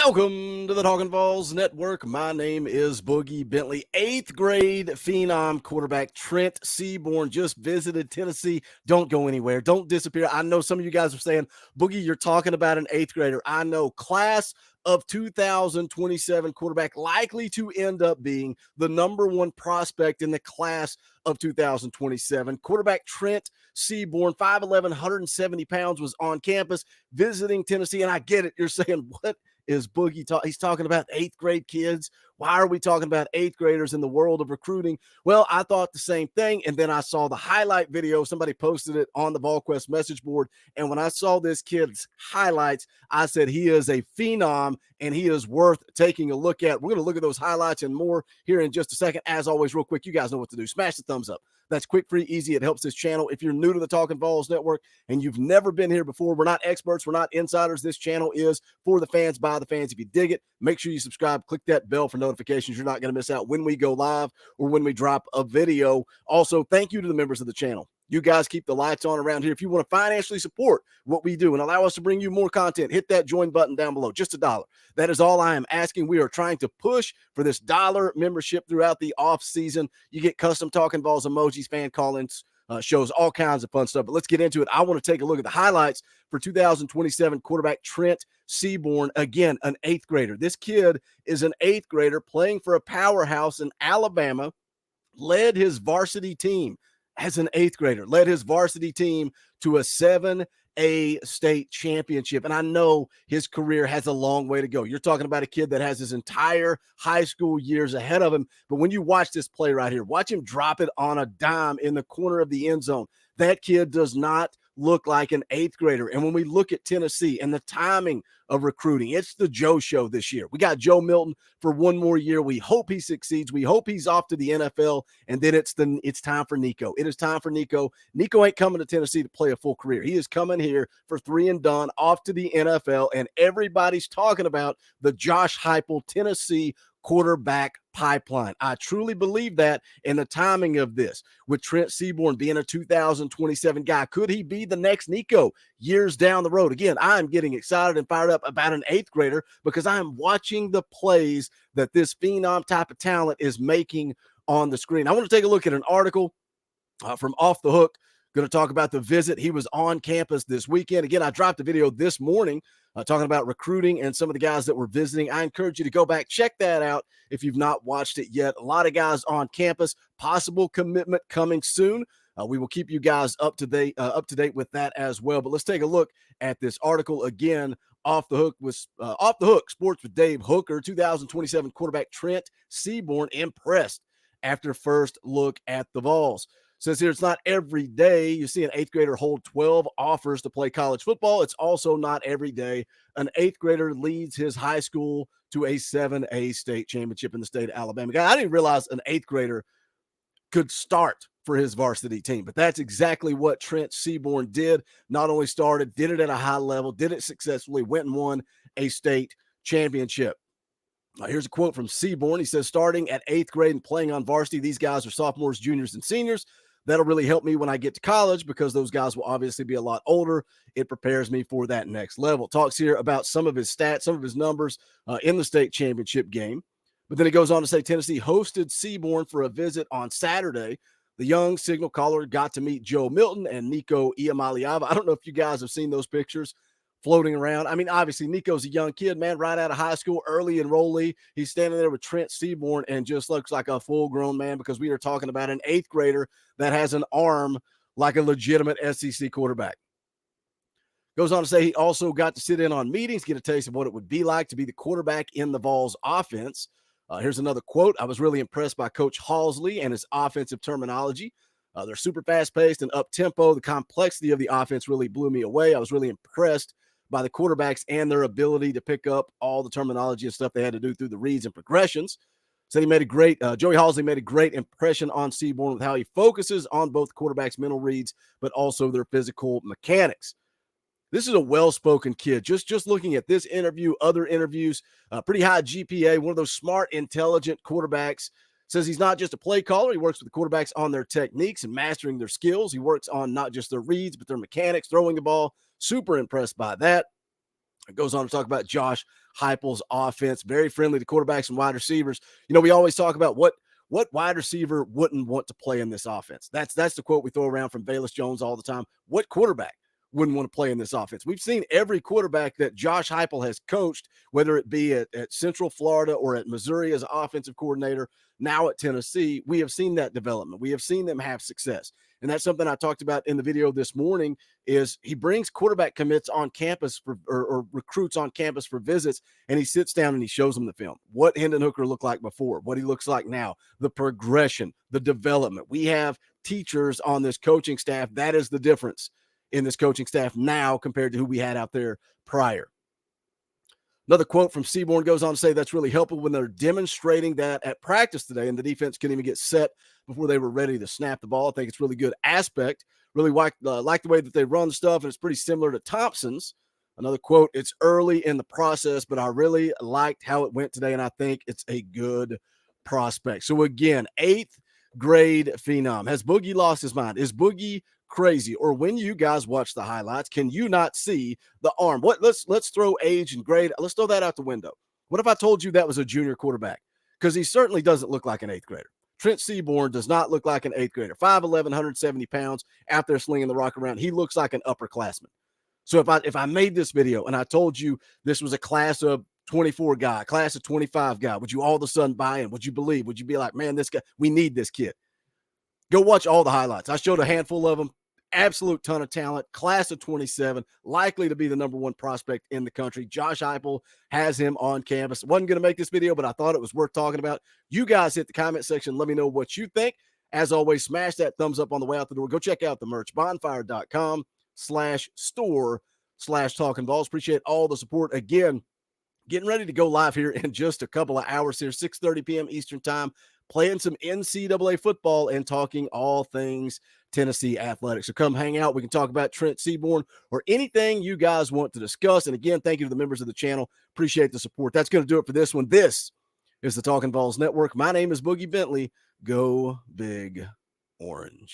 Welcome to the Talkin VAWLS Network. My name is Boogie Bentley. 8th grade Phenom quarterback Trent Seaborn just visited Tennessee. Don't go anywhere. Don't disappear. I know some of you guys are saying, Boogie, you're talking about an 8th grader. I know. Class of 2027 quarterback, likely to end up being the #1 prospect in the class of 2027. Quarterback Trent Seaborn, 5'11", 170 pounds, was on campus visiting Tennessee. And I get it. You're saying, what is Boogie he's talking about 8th grade kids? Why are we talking about 8th graders in the world of recruiting? Well, I thought the same thing, and then I saw the highlight video. Somebody posted it on the VolQuest message board, and when I saw this kid's highlights, I said he is a phenom, and he is worth taking a look at. We're going to look at those highlights and more here in just a second. As always, real quick, you guys know what to do. Smash the thumbs up. That's quick, free, easy. It helps this channel. If you're new to the Talkin VAWLS Network and you've never been here before, we're not experts. We're not insiders. This channel is for the fans, by the fans. If you dig it, make sure you subscribe. Click that bell for notifications. You're not going to miss out when we go live or when we drop a video. Also, thank you to the members of the channel. You guys keep the lights on around here. If you want to financially support what we do and allow us to bring you more content, hit that join button down below. Just $1. That is all I am asking. We are trying to push for this $1 membership throughout the off season. You get custom Talkin VAWLS emojis, fan call-ins, shows, all kinds of fun stuff. But let's get into it. I want to take a look at the highlights for 2027 quarterback Trent Seaborn. Again, an 8th grader. This kid is an 8th grader playing for a powerhouse in Alabama, led his varsity team as an 8th grader, led his varsity team to a 7A state championship. And I know his career has a long way to go. You're talking about a kid that has his entire high school years ahead of him. But when you watch this play right here, watch him drop it on a dime in the corner of the end zone. That kid does not look like an 8th grader. And when we look at Tennessee and the timing of recruiting, it's the Joe show this year. We got Joe Milton for one more year. We hope he succeeds. We hope he's off to the NFL. And then it's time for Nico. It is time for Nico. Nico ain't coming to Tennessee to play a full career. He is coming here for 3 and done, off to the NFL. And everybody's talking about the Josh Heupel Tennessee quarterback pipeline. I truly believe that in the timing of this, with Trent Seaborn being a 2027 guy. Could he be the next Nico years down the road? Again, I'm getting excited and fired up about an 8th grader because I'm watching the plays that this phenom type of talent is making on the screen. I want to take a look at an article from Off the Hook. Going to talk about the visit. He was on campus this weekend. Again, I dropped a video this morning talking about recruiting and some of the guys that were visiting. I encourage you to go back, check that out if you've not watched it yet. A lot of guys on campus, possible commitment coming soon. We will keep you guys up to date with that as well. But let's take a look at this article again. Off the Hook Sports with Dave Hooker. 2027 quarterback Trent Seaborn impressed after first look at the VAWLS. Says here, it's not every day you see an 8th grader hold 12 offers to play college football. It's also not every day an 8th grader leads his high school to a 7A state championship in the state of Alabama. I didn't realize an 8th grader could start for his varsity team, but that's exactly what Trent Seaborn did. Not only started, did it at a high level, did it successfully, went and won a state championship. Here's a quote from Seaborn. He says, starting at 8th grade and playing on varsity, these guys are sophomores, juniors, and seniors. That'll really help me when I get to college because those guys will obviously be a lot older. It prepares me for that next level. Talks here about some of his stats, some of his numbers in the state championship game. But then he goes on to say Tennessee hosted Seaborn for a visit on Saturday. The young signal caller got to meet Joe Milton and Nico Iamaleava. I don't know if you guys have seen those pictures floating around. I mean, obviously, Nico's a young kid, man, right out of high school, early enrollee. He's standing there with Trent Seaborn and just looks like a full-grown man because we are talking about an 8th grader that has an arm like a legitimate SEC quarterback. Goes on to say he also got to sit in on meetings, get a taste of what it would be like to be the quarterback in the VAWLS offense. Here's another quote. I was really impressed by Coach Halsley and his offensive terminology. They're super fast-paced and up-tempo. The complexity of the offense really blew me away. I was really impressed by the quarterbacks and their ability to pick up all the terminology and stuff they had to do through the reads and progressions. Said he made a great, Joey Halsley made a great impression on Seaborn with how he focuses on both quarterbacks' mental reads, but also their physical mechanics. This is a well-spoken kid. Just looking at this interview, other interviews, pretty high GPA, one of those smart, intelligent quarterbacks. Says he's not just a play caller. He works with the quarterbacks on their techniques and mastering their skills. He works on not just their reads, but their mechanics, throwing the ball. Super impressed by that. It goes on to talk about Josh Heupel's offense, very friendly to quarterbacks and wide receivers. You know, we always talk about what wide receiver wouldn't want to play in this offense. That's the quote we throw around from VAWLS Jones all the time. What quarterback wouldn't want to play in this offense? We've seen every quarterback that Josh Heupel has coached, whether it be at Central Florida or at Missouri as an offensive coordinator, now at Tennessee. We have seen that development. We have seen them have success. And that's something I talked about in the video this morning is he brings quarterback commits on campus or recruits on campus for visits, and he sits down and he shows them the film. What Hendon Hooker looked like before, what he looks like now, the progression, the development. We have teachers on this coaching staff. That is the difference in this coaching staff now compared to who we had out there prior. Another quote from Seaborn goes on to say that's really helpful when they're demonstrating that at practice today and the defense couldn't even get set before they were ready to snap the ball. I think it's a really good aspect. Really like the way that they run stuff, and it's pretty similar to Thompson's. Another quote, it's early in the process, but I really liked how it went today, and I think it's a good prospect. So again, 8th grade Phenom. Has Boogie lost his mind? Is Boogie crazy? Or when you guys watch the highlights, can you not see the arm? Let's throw age and grade. Let's throw that out the window. What if I told you that was a junior quarterback? Because he certainly doesn't look like an 8th grader. Trent Seaborn does not look like an 8th grader. 5'11", 170 pounds, out there slinging the rock around. He looks like an upperclassman. So if I made this video and I told you this was a class of 24 guy, class of 25 guy, would you all of a sudden buy in? Would you believe? Would you be like, man, this guy, we need this kid? Go watch all the highlights. I showed a handful of them. Absolute ton of talent. Class of 27, likely to be the #1 prospect in the country. Josh Heupel has him on campus. Wasn't going to make this video, but I thought it was worth talking about. You guys hit the comment section. Let me know what you think. As always, smash that thumbs up on the way out the door. Go check out the merch, bonfire.com/store/Talkin VAWLS. Appreciate all the support. Again, getting ready to go live here in just a couple of hours here, 6:30 p.m. Eastern time, playing some NCAA football and talking all things Tennessee athletics. So come hang out. We can talk about Trent Seaborn or anything you guys want to discuss. And again, thank you to the members of the channel. Appreciate the support. That's going to do it for this one. This is the Talkin VAWLS Network. My name is Boogie Bentley. Go Big Orange.